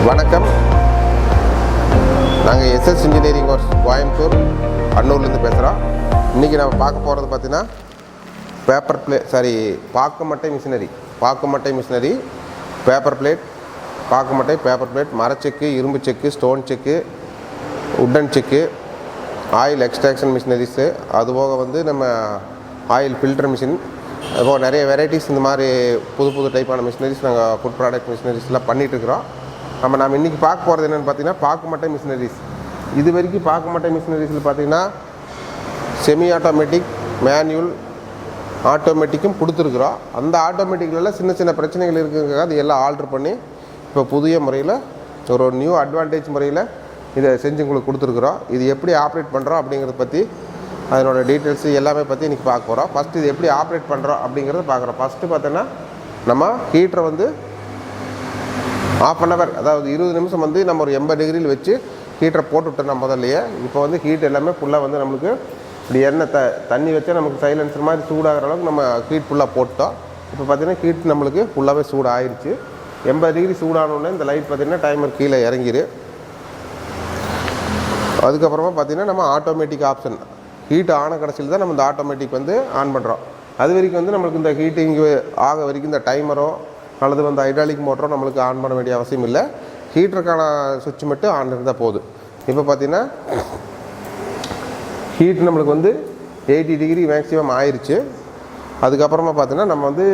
வணக்கம். நாங்கள் SS engineering works Coimbatore அன்னூர்லேருந்து பேசுகிறோம். இன்றைக்கி நம்ம பார்க்க போகிறது பார்த்திங்கன்னா பாக்குமட்டை மிஷினரி, பேப்பர் பிளேட், பாக்குமட்டை, பேப்பர் பிளேட், மரச்செக்கு, இரும்பு செக்கு, ஸ்டோன் செக்கு, உட்டன் செக்கு, ஆயில் எக்ஸ்ட்ராக்ஷன் மிஷினரிஸு, அதுபோக வந்து நம்ம ஆயில் ஃபில்டர் மிஷின், அதுபோக நிறைய வெரைட்டிஸ் இந்த மாதிரி புது டைப்பான மிஷினரிஸ் நாங்கள் ஃபுட் ப்ராடக்ட் மிஷினரிஸ்லாம் பண்ணிகிட்ருக்குறோம். நம்ம இன்றைக்கி பார்க்க போகிறது என்னென்னு பார்த்தீங்கன்னா பாக்குமட்டை மிஷினரிஸ். இது வரைக்கும் பாக்குமட்டை மிஷினரிஸில் பார்த்திங்கன்னா செமி ஆட்டோமேட்டிக், மேனுவல், ஆட்டோமேட்டிக்கும் கொடுத்துருக்குறோம். அந்த ஆட்டோமேட்டிக்கில் சின்ன பிரச்சனைகள் இருக்குங்க, அது எல்லாம் ஆல்ட்ரு பண்ணி இப்போ புதிய முறையில் ஒரு நியூ அட்வான்டேஜ் முறையில் இதை செஞ்சு உங்களுக்கு கொடுத்துருக்குறோம். இது எப்படி ஆப்ரேட் பண்ணுறோம் அப்படிங்கிறத பற்றி, அதனோட டீட்டெயில்ஸு எல்லாமே பற்றி இன்றைக்கி பார்க்க போகிறோம். ஃபஸ்ட்டு இது எப்படி ஆப்ரேட் பண்ணுறோம் அப்படிங்கிறத பார்க்குறோம். ஃபஸ்ட்டு பார்த்தோன்னா நம்ம ஹீட்டரை வந்து ½ அன் ஹவர், அதாவது 20 நிமிஷம் வந்து நம்ம ஒரு 80 டிகிரியில் வச்சு ஹீட்டரை போட்டுவிட்டோம் நம்ம முதல்லையே. இப்போ வந்து ஹீட் எல்லாமே ஃபுல்லாக வந்து நம்மளுக்கு இப்படி எண்ணெய் தண்ணி வச்சா நமக்கு சைலன்சர் மாதிரி சூடாகிற அளவுக்கு நம்ம ஹீட் ஃபுல்லாக போட்டோம். இப்போ பார்த்திங்கன்னா ஹீட் நம்மளுக்கு ஃபுல்லாகவே சூடு ஆயிடுச்சு. 80 டிகிரி சூடானோடனே இந்த லைட் பார்த்திங்கன்னா டைமர் கீழே இறங்கிடு. அதுக்கப்புறமா பார்த்திங்கன்னா நம்ம ஆட்டோமேட்டிக் ஆப்ஷன், ஹீட் ஆன கடைசியில் தான் நம்ம இந்த ஆட்டோமேட்டிக் வந்து ஆன் பண்ணுறோம். அது வரைக்கும் வந்து நம்மளுக்கு இந்த ஹீட்டிங் ஆக வரைக்கும் இந்த டைமரோ அல்லது வந்து ஹைட்ராலிக் மோட்டரோ நம்மளுக்கு ஆன் பண்ண வேண்டிய அவசியம் இல்லை. ஹீட்டருக்கான சுவிட்ச் மட்டும் ஆன் இருந்தால் போதும். இப்போ பார்த்திங்கன்னா ஹீட் நம்மளுக்கு வந்து 80 டிகிரி மேக்ஸிமம் ஆயிடுச்சு. அதுக்கப்புறமா பார்த்திங்கன்னா நம்ம வந்து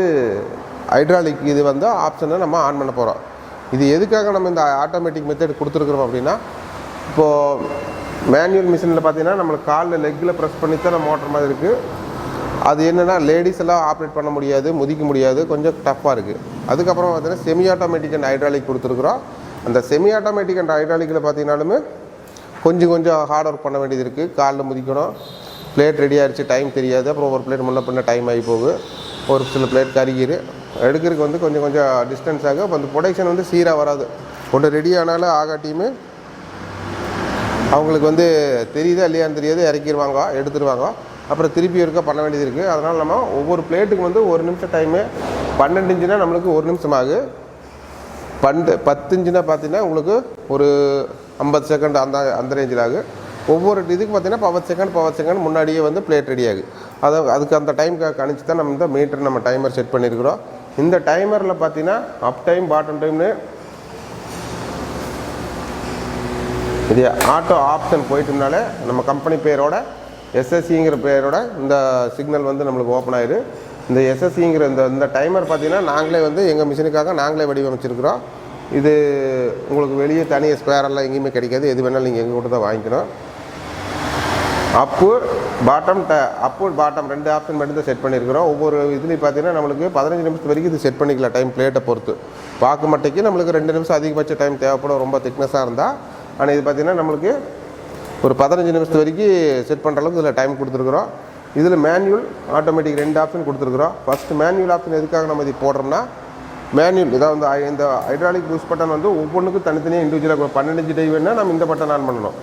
ஹைட்ராலிக் இது வந்து ஆப்ஷனை நம்ம ஆன் பண்ண போகிறோம். இது எதுக்காக நம்ம இந்த ஆட்டோமேட்டிக் மெத்தட் கொடுத்துருக்குறோம் அப்படின்னா, இப்போது மேனுவல் மிஷினில் பார்த்திங்கன்னா நம்மளுக்கு காலில் லெக்கில் ப்ரெஸ் பண்ணி தான் மோட்டர் மாதிரி இருக்குது. அது என்னென்னா லேடிஸ் எல்லாம் ஆப்ரேட் பண்ண முடியாது, முதிக்க முடியாது, கொஞ்சம் டஃப்பாக இருக்குது. அதுக்கப்புறம் பார்த்திங்கன்னா செமி ஆட்டோமேட்டிக் அண்ட் ஹைட்ராலிக் கொடுத்துருக்குறோம். அந்த செமி ஆட்டோமேட்டிக் அண்ட் ஹைட்ராலிக்கில் பார்த்திங்கனாலுமே கொஞ்சம் ஹார்ட் ஒர்க் பண்ண வேண்டியது இருக்குது. காலில் முதிக்கணும், பிளேட் ரெடி ஆகிடுச்சு, டைம் தெரியாது, அப்புறம் ஒரு பிளேட் முன்ன பின்ன டைம் ஆகி போகுது, ஒரு சில பிளேட் கருகிரு, எடுக்கிறதுக்கு வந்து கொஞ்சம் டிஸ்டன்ஸ் ஆகும். அப்போ அந்த ப்ரொடக்ஷன் வந்து சீராக வராது. ஒன்று ரெடி ஆனாலும் ஆகாட்டியுமே அவங்களுக்கு வந்து தெரியுதா இல்லையான்னு தெரியாது, இறக்கிடுவாங்க, எடுத்துருவாங்க, அப்புறம் திருப்பி இருக்க பண்ண வேண்டியது இருக்குது. அதனால் நம்ம ஒவ்வொரு பிளேட்டுக்கு வந்து 1 நிமிஷம் டைமு, 12 இன்ச்சுனா நம்மளுக்கு 1 நிமிஷம் ஆகுது, 10 இன்ச்சுனா பார்த்திங்கன்னா உங்களுக்கு ஒரு 50 செகண்ட் அந்த ரேஞ்சில் ஆகும். ஒவ்வொரு இதுக்கு பார்த்திங்கன்னா பவர் செகண்ட் முன்னாடியே வந்து பிளேட் ரெடி ஆகுது. அதுக்கு அந்த டைம் கணிச்சு தான் நம்ம இந்த மீட்டர் நம்ம டைமர் செட் பண்ணியிருக்கிறோம். இந்த டைமரில் பார்த்திங்கன்னா அப் டைம், பாட்டம் டைம்னு இது ஆட்டோ ஆப்ஷன் போயிட்டுனாலே நம்ம கம்பெனி பேரோட எஸ்எஸ்சிங்கிற பேரோட இந்த சிக்னல் வந்து நம்மளுக்கு ஓப்பன் ஆயிடு. இந்த எஸ்எஸ்சிங்கிற இந்த டைமர் பார்த்திங்கன்னா நாங்களே வந்து எங்கள் மிஷினுக்காக நாங்களே வடிவமைச்சிருக்கிறோம். இது உங்களுக்கு வெளியே தனியாக ஸ்கொயரெல்லாம் எங்கேயுமே கிடைக்காது. எது வேணாலும் நீங்கள் எங்கள் கூட தான் வாங்கிக்கணும். அப்பு பாட்டம் 2 ஆப்ஷன் மட்டும் தான் செட் பண்ணியிருக்கிறோம். ஒவ்வொரு இதுலேயும் பார்த்திங்கன்னா நம்மளுக்கு 15 நிமிஷத்து வரைக்கும் இது செட் பண்ணிக்கலாம், டைம் பிளேட்டை பொறுத்து. பாக்குமட்டைக்கு நம்மளுக்கு 2 நிமிஷம் அதிகபட்ச டைம் தேவைப்படும், ரொம்ப திக்னஸாக இருந்தால். ஆனால் இது பார்த்திங்கன்னா நம்மளுக்கு ஒரு 15 நிமிஷத்து வரைக்கும் செட் பண்ணுற அளவுக்கு இதில் டைம் கொடுத்துருக்குறோம். இதில் மேனுவல், ஆட்டோமேட்டிக் 2 ஆப்ஷன் கொடுத்துருக்குறோம். ஃபஸ்ட்டு மேனுவல் ஆப்ஷன் எதுக்காக நம்ம இது போடுறோம்னா, மேனுவல் இதாவது இந்த ஹைட்ராலிக் புஷ் பட்டன் வந்து ஒவ்வொன்றுக்கும் தனித்தனியாக இண்டிவிஜுவலாக 12 இன்ச்சு டை வேணுன்னா நம்ம இந்த பட்டன் ஆன் பண்ணணும்.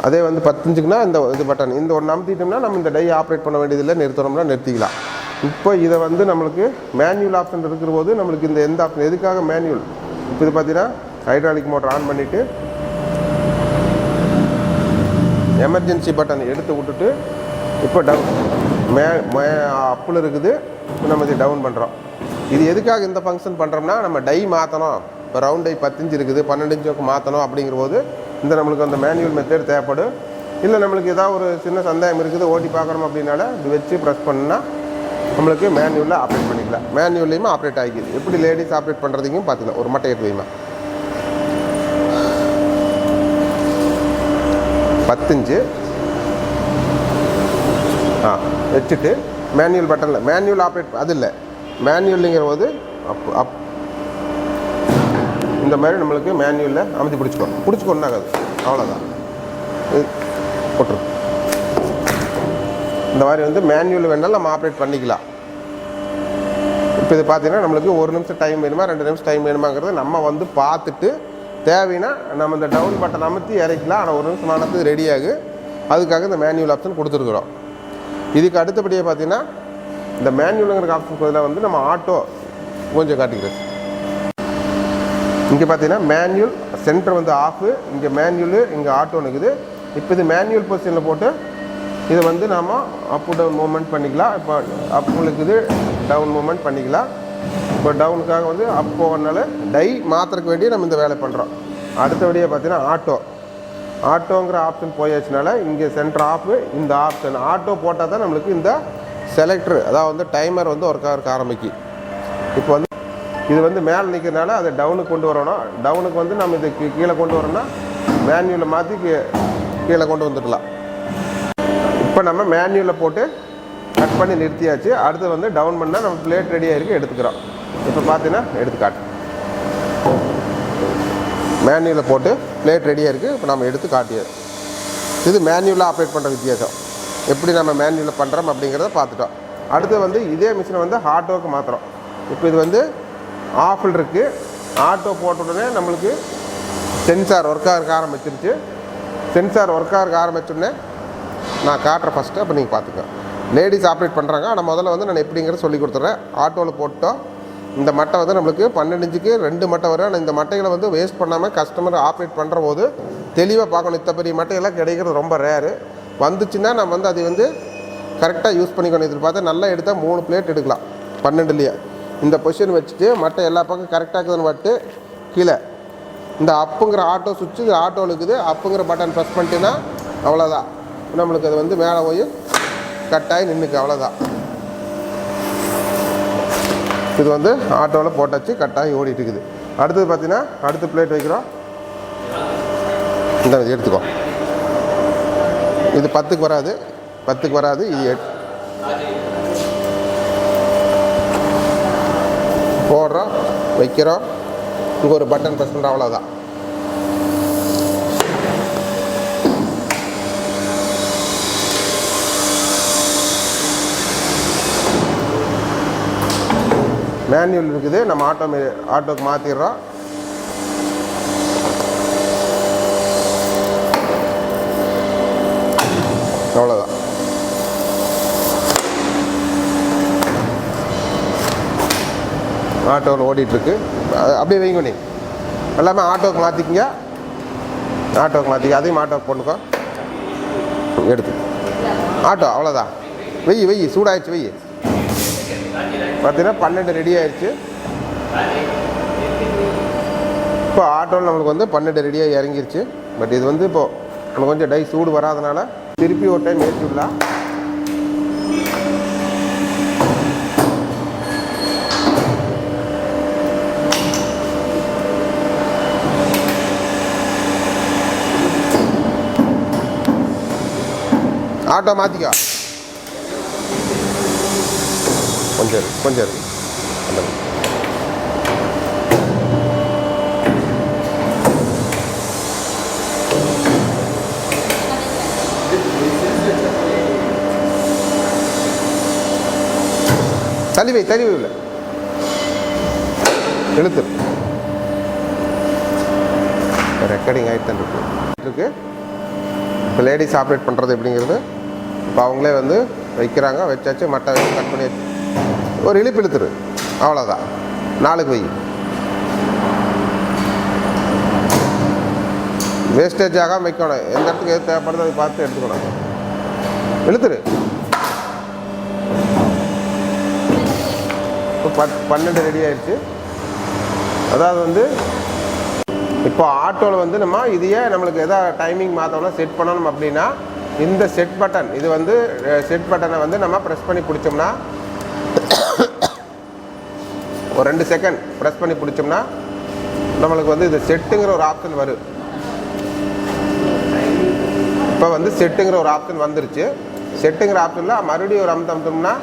அதே வந்து 10 இன்ச்சுக்குன்னா இந்த பட்டன் இந்த ஒன்று அமுத்திட்டோம்னா நம்ம இந்த டை ஆப்ரேட் பண்ண வேண்டியதில்லை, நிறுத்தணும்னா நிறுத்திக்கலாம். இப்போ இதை வந்து நம்மளுக்கு மேனுவல் ஆப்ஷன் இருக்கிற போது நம்மளுக்கு இந்த எந்த ஆப்ஷன் எதுக்காக மேனுவல், இப்போ இது பார்த்தீங்கன்னா ஹைட்ராலிக் மோட்டர் ஆன் பண்ணிவிட்டு எமர்ஜென்சி பட்டன் எடுத்து விட்டுட்டு இப்போ அப்பில் இருக்குது, நம்ம இது டவுன் பண்ணுறோம். இது எதுக்காக இந்த ஃபங்க்ஷன் பண்ணுறோம்னா, நம்ம டை மாற்றணும், இப்போ ரவுண்ட் டை 10 இன்ச்சு இருக்குது, 12 இன்ச்சுக்கு மாற்றணும் அப்படிங்கிற போது இந்த நம்மளுக்கு அந்த மேனுவல் மெத்தட் தேவைப்படும். இல்லை நம்மளுக்கு ஏதாவது ஒரு சின்ன சந்தேகம் இருக்குது, ஓட்டி பார்க்குறோம் அப்படின்னால இது வச்சு ப்ரெஸ் பண்ணால் நம்மளுக்கு மேனுவலில் ஆப்ரேட் பண்ணிக்கலாம். மேனுவல்லையுமே ஆப்ரேட் ஆகிக்குது. எப்படி லேடிஸ் ஆப்ரேட் பண்ணுறதையும் பார்த்துக்கலாம். ஒரு மட்டை எடுத்து வைமா 10 இன்ச்சு வச்சுட்டு மேனுவல் பட்டனில் மேனுவல் ஆப்ரேட் அது இல்லை, மேனுவல்ங்கிற போது இந்த மாதிரி நம்மளுக்கு மேனுவலில் அமைத்து பிடிச்சிக்கொண்டு ஆகாது, அவ்வளோதான். போட்டுரு இந்த மாதிரி வந்து மேனுவல் வேணாலும் நம்ம ஆப்ரேட் பண்ணிக்கலாம். இப்போ இது பார்த்தீங்கன்னா நம்மளுக்கு 1 நிமிஷம் டைம் வேணுமா 2 நிமிஷம் டைம் வேணுமாங்கிறது நம்ம வந்து பார்த்துட்டு தேவைன்னா நம்ம இந்த டவுன் பட்டன் அமைத்து இறக்கலாம். ஆனால் 1 நிமிஷம் ஆனது ரெடியாகு. அதுக்காக இந்த மேனுவல் ஆப்ஷன் கொடுத்துருக்குறோம். இதுக்கு அடுத்தபடியாக பார்த்தீங்கன்னா இந்த மேனுவலுங்கிற ஆப்ஷன் பதிலாக வந்து நம்ம ஆட்டோ கொஞ்சம் காட்டிக்கிறது. இங்கே பார்த்தீங்கன்னா மேனுவல் சென்டர் வந்து ஆஃபு, இங்கே மேனுவலு, இங்கே ஆட்டோன்னு இருக்குது. இப்போ இது மேனுவல் பொசிஷனில் போட்டு இதை வந்து நாம் அப் டவுன் மூவ்மெண்ட் பண்ணிக்கலாம். இப்போ அப்புங்களுக்கு இது டவுன் மூவ்மெண்ட் பண்ணிக்கலாம். இப்போ டவுனுக்காக வந்து அப் போகிறனால டை மாத்திரக்கு வேண்டிய நம்ம இந்த வேலை பண்ணுறோம். அடுத்தபடியாக பார்த்தீங்கன்னா ஆட்டோங்கிற ஆப்ஷன் போயாச்சுனால இங்கே சென்டர் ஆஃபு, இந்த ஆப்ஷன் ஆட்டோ போட்டால் தான் நம்மளுக்கு இந்த செலக்டர் அதாவது வந்து டைமர் வந்து ஒர்க் ஆக ஆரம்பிக்கும். இப்போ வந்து இது வந்து மேலே நிற்கிறதுனால அதை டவுனுக்கு கொண்டு வரணும். டவுனுக்கு வந்து நம்ம இது கீழே கொண்டு வரோம்னா மேனுவலில் மாற்றி கீழே கொண்டு வந்துடலாம். இப்போ நம்ம மேனுவலில் போட்டு கட் பண்ணி நிறுத்தியாச்சு. அடுத்து வந்து டவுன் பண்ணால் நம்ம பிளேட் ரெடியாக இருக்குது, எடுத்துக்கிறோம். இப்போ பார்த்தீங்கன்னா எடுத்துக்காட்டு மேனுவலில் போட்டு பிளேட் ரெடியாக இருக்குது. இப்போ நம்ம எடுத்து காட்டியது இது மேனுவலாக ஆப்ரேட் பண்ணுற வித்தியாசம். எப்படி நம்ம மேனுவலில் பண்ணுறோம் அப்படிங்கிறத பார்த்துட்டோம். அடுத்து வந்து இதே மிஷினை வந்து ஆட்டோவுக்கு மாற்றுறோம். இப்போ இது வந்து ஆஃபில் இருக்குது. ஆட்டோ போட்ட உடனே நம்மளுக்கு சென்சார் ஒர்க் ஆக ஆரம்பிச்சிருச்சு. சென்சார் ஒர்க் ஆக ஆரம்பிச்சோடனே நான் காட்டுறேன் ஃபஸ்ட்டு. அப்போ நீங்கள் பார்த்துக்க. லேடிஸ் ஆப்ரேட் பண்ணுறாங்க. ஆனால் முதல்ல வந்து நான் எப்படிங்கிறத சொல்லி கொடுத்துட்றேன். ஆட்டோவில் போட்டோம். இந்த மட்டை வந்து நம்மளுக்கு 12 இன்ச்சுக்கு 2 மட்டை வரும். ஆனால் இந்த மட்டைகளை வந்து வேஸ்ட் பண்ணாமல் கஸ்டமர் ஆப்ரேட் பண்ணுற போது தெளிவாக பார்க்கணும். இத்த பெரிய மட்டையெல்லாம் கிடைக்கிறது ரொம்ப ரேரு. வந்துச்சுன்னா நம்ம வந்து அதை வந்து கரெக்டாக யூஸ் பண்ணிக்கணும். இதில் பார்த்தா நல்லா எடுத்தால் 3 பிளேட் எடுக்கலாம் 12லேயே. இந்த பொசிஷன் வச்சுட்டு மட்டை எல்லா பக்கம் கரெக்டாக இருக்குதுன்னு பட்டு கீழே இந்த அப்புங்கிற ஆட்டோ சுவிட்சு இது ஆட்டோவில் இருக்குது. அப்புங்கிற பட்டன் ப்ரெஸ் பண்ணிட்டேன்னா அவ்வளோதான். நம்மளுக்கு அது வந்து மேலே போய் கட்டாகி நின்றுக்கு, அவ்வளோதான். இது வந்து ஆட்டோவில் போட்டாச்சு, கட்டாகி ஓடிட்டு இருக்குது. அடுத்தது பார்த்தீங்கன்னா அடுத்த பிளேட் வைக்கிறோம். இந்த எடுத்துக்கோ. இது 10க்கு வராது, 10க்கு வராது. இது 8 போடுறோம், வைக்கிறோம். இங்கே ஒரு பட்டன் ப்ரெஸ் பண்ணுறோம், அவ்வளோதான். மேனுவல் இருக்குது, நம்ம ஆட்டோக்கு மாற்றிடுறோம். அவ்வளோதான். ஆட்டோவில் ஓடிட்டுருக்கு. அப்படியே வைங்க. நீ எல்லாமே ஆட்டோவுக்கு மாற்றிக்கிங்க. ஆட்டோவுக்கு மாற்றிக்க. அதையும் ஆட்டோவுக்கு போட்டுக்கோ. எடுத்து ஆட்டோ அவ்வளோதான். வெய் சூடாகிடுச்சு. வெய் பார்த்தீங்கன்னா 12 ரெடி ஆகிடுச்சு. இப்போ ஆட்டோவில் நம்மளுக்கு வந்து 12 ரெடியாக இறங்கிருச்சு. பட் இது வந்து இப்போது நம்மளுக்கு கொஞ்சம் டை சூடு வராதனால திருப்பி ஒரு டைம் ஏற்றி விடலாம். ஆட்டோ மாற்றிக்கா. கொஞ்சம் அந்த தள்ளி வை இல்லை எழுத்து ரெக்கார்டிங் ஆகிட்டு இருக்கு. இப்போ லேடிஸ் ஆப்ரேட் பண்ணுறது எப்படிங்கிறது இப்போ அவங்களே வந்து வைக்கிறாங்க. வச்சாச்சு, மட்டை வச்சு கட் பண்ணி ஒரு இழுப்பு இழுத்துரு, அவ்வளோதான். 4க்கு வை. வேஸ்டேஜ் ஆகாமல் வைக்கணும். எந்த இடத்துக்கு எது தேவைப்படுதோ அதை பார்த்து எடுத்துக்கணும். இழுத்துரு. இப்போ 12 ரெடி ஆயிடுச்சு. அதாவது வந்து இப்போ ஆட்டோவில் வந்து நம்ம இதையே நம்மளுக்கு எதாவது டைமிங் மாற்றோம்னா செட் பண்ணணும் அப்படின்னா இந்த செட் பட்டன், இது வந்து செட் பட்டனை வந்து நம்ம ப்ரெஸ் பண்ணி பிடிச்சோம்னா ஒரு 2 செகண்ட் ப்ரெஸ் பண்ணி பிடிச்சோம்னா நம்மளுக்கு வந்து இது செட்டுங்கிற ஒரு ஆப்ஷன் வரும். இப்போ வந்து செட்டுங்கிற ஒரு ஆப்ஷன் வந்துருச்சு. செட்டுங்கிற ஆப்ஷனில் மறுபடியும் ஒரு அமுத்தோம்னா